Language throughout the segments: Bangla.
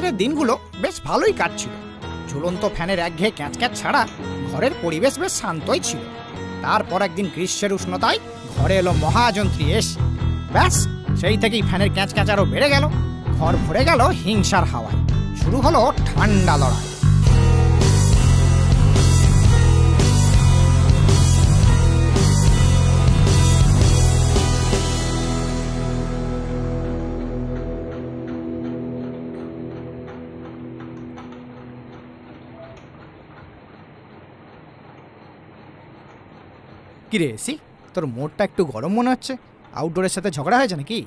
লকডাউনের দিনগুলো বেশ ভালোই কাটছিল। ঝুলন্ত ফ্যানের একঘেয়ে ক্যাঁচক্যাঁচ ছাড়া ঘরের পরিবেশ বেশ শান্তই ছিল। তারপর একদিন গ্রীষ্মের উষ্ণতায় ঘরে এলো মহাযন্ত্রী এসি। ব্যাস, সেই থেকেই ফ্যানের ক্যাঁচক্যাঁচ আরও বেড়ে গেল। ঘর ভরে গেল হিংসার হাওয়ায়। শুরু হলো ঠান্ডা লড়াই। কিরে এসি, তোর মোড়টা একটু গরম মনে হচ্ছে। আউটডোরের সাথে ঝগড়া হয়েছে নাকি?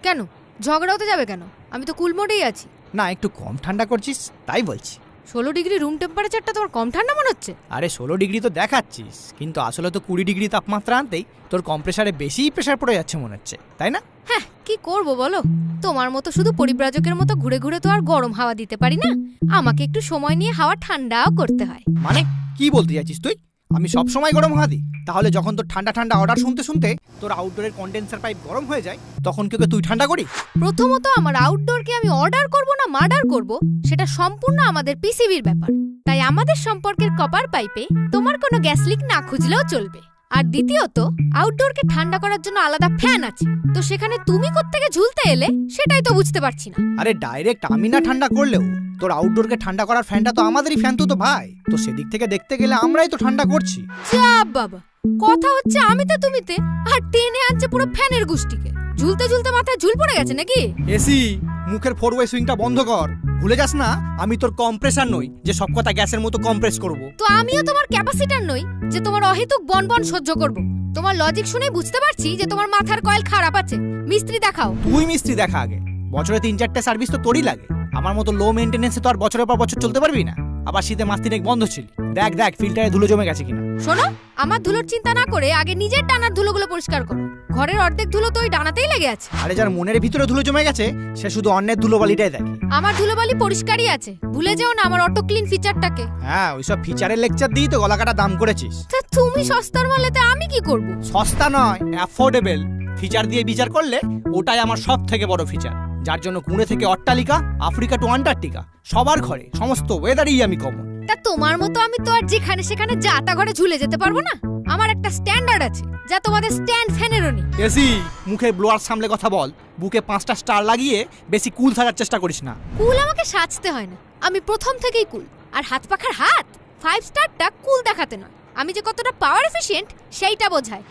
কেন ঝগড়া হতে যাবে কেন? আমি তো কুল মোডেই আছি। না, একটু কম ঠান্ডা করছিস তাই বলছি। 16 ডিগ্রি রুম টেম্পারেচারটা তোমার কম ঠান্ডা মনে হচ্ছে? আরে 16 ডিগ্রি তো দেখাচ্ছিস, কিন্তু আসলে তো 20 ডিগ্রি তাপমাত্রা আনতেই তোর কম্প্রেসারে বেশি প্রেশার পড়ে যাচ্ছে মনে হচ্ছে, তাই না? হ্যাঁ, কি করব বলো, তোমার মতো শুধু পরিব্রাজকের মতো ঘুরে ঘুরে তো আর গরম হাওয়া দিতে পারি না। আমাকে একটু সময় নিয়ে হাওয়া ঠান্ডাও করতে হয়। মানে কি বলতে যাচ্ছিস তুই? আমি সব সময় গরম হাওয়া দিই? তাহলে যখন তোর ঠান্ডা ঠান্ডা অর্ডার শুনতে শুনতে তোর আউটডোরের কন্ডেন্সার পাইপ গরম হয়ে যায়, তখন কি তুই ঠান্ডা করি? প্রথমত, আমার আউটডোরকে আমি অর্ডার করব না মার্ডার করব, সেটা সম্পূর্ণ আমাদের পিসিবির ব্যাপার। তাই আমাদের সম্পর্কের কপার পাইপে তোমার কোনো গ্যাস লিক না খুঁজলেও চলবে। আর দ্বিতীয়ত, আউটডোরকে ঠান্ডা করার জন্য আলাদা ফ্যান আছে, তো সেখানে তুমি কোত্থেকে ঝুলতে এলে সেটাই তো বুঝতে পারছি না। আরে ডাইরেক্ট আমি না ঠান্ডা করলেও তোর আউটডোরকে ঠান্ডা করার ফ্যানটা তো আমাদেরই ফ্যান, তো ভাই। তো সেদিক থেকে দেখতে গেলে আমরাই তো ঠান্ডা করছি। যা বাবা, কথা হচ্ছে আমিতে তুমিতে, আর টেনে আনছে পুরো ফ্যানের গুষ্টিকে। ঝুলতে ঝুলতে মাথায় ঝুল পড়ে গেছে নাকি? এসি, মুখের ফোর ওয়ে সুইংটা বন্ধ কর। ভুলে যাস না আমি তোর কম্প্রেসার নই যে সব কথা গ্যাসের মতো কম্প্রেস করব। তো আমিও তোমার ক্যাপাসিটার নই যে তোমার অহেতুক বনবন সহ্য করব। তোমার লজিক শুনে বুঝতে পারছি যে তোমার মাথার কয়েল খারাপ আছে। মিস্ত্রি দেখাও। তুই মিস্ত্রি দেখা আগে। বছরে 3-4টে সার্ভিস তো তোরই লাগে। আমার মতো লো মেইনটেনেন্সে তো আর বছরের পর বছর চলতে পারবি না। আবার শীতে মাস 3 বন্ধ ছিল। দেখ দেখ ফিল্টারে ধুলো জমে গেছে কিনা। শোনো, আমার ধুলোর চিন্তা না করে আগে নিজের ডানার ধুলোগুলো পরিষ্কার করো। ঘরের অর্ধেক ধুলো তো ওই ডানাতেই লেগে আছে। আরে যার মনের ভিতরে ধুলো জমে গেছে সে শুধু অন্যের ধুলোবালিটাই দেখে। আমার ধুলোবালি পরিষ্কারই আছে, ভুলে যেও না আমার অটো ক্লিন ফিচারটাকে। হ্যাঁ, ওইসব ফিচারের লেকচার দিই তো গলা কাটা দাম করেছিস। তা তুমি সস্তার মালেতে আমি কি করব? সস্তা নয়, অ্যাফোর্ডেবল। ফিচার দিয়ে বিচার করলে ওটাই আমার সব থেকে বড় ফিচার, যার জন্য পুনে থেকে অট্টালিকা, আফ্রিকা টু আন্টার্কটিকা সবার ঘরে সমস্ত ওয়েদারই আমি কমন। তা তোমার মতো আমি তো আর যেখানে সেখানে যাতা ঘরে ঝুলে যেতে পারবো না। আমার একটা স্ট্যান্ডার্ড আছে, যা তোমাদের স্ট্যান্ড ফ্যানেরও নেই। এসি, মুখে ব্লোয়ার সামলে কথা বল। বুকে 5টা স্টার লাগিয়ে বেশি কুল থাকার চেষ্টা করিস না। কুল আমাকে সাজতে হয় না, আমি প্রথম থেকেই কুল। আর হাত পাখার হাত 5 স্টারটা কুল দেখাতে নয়, আমি যে কতটা পাওয়ার এফিশিয়েন্ট সেইটা বোঝায়।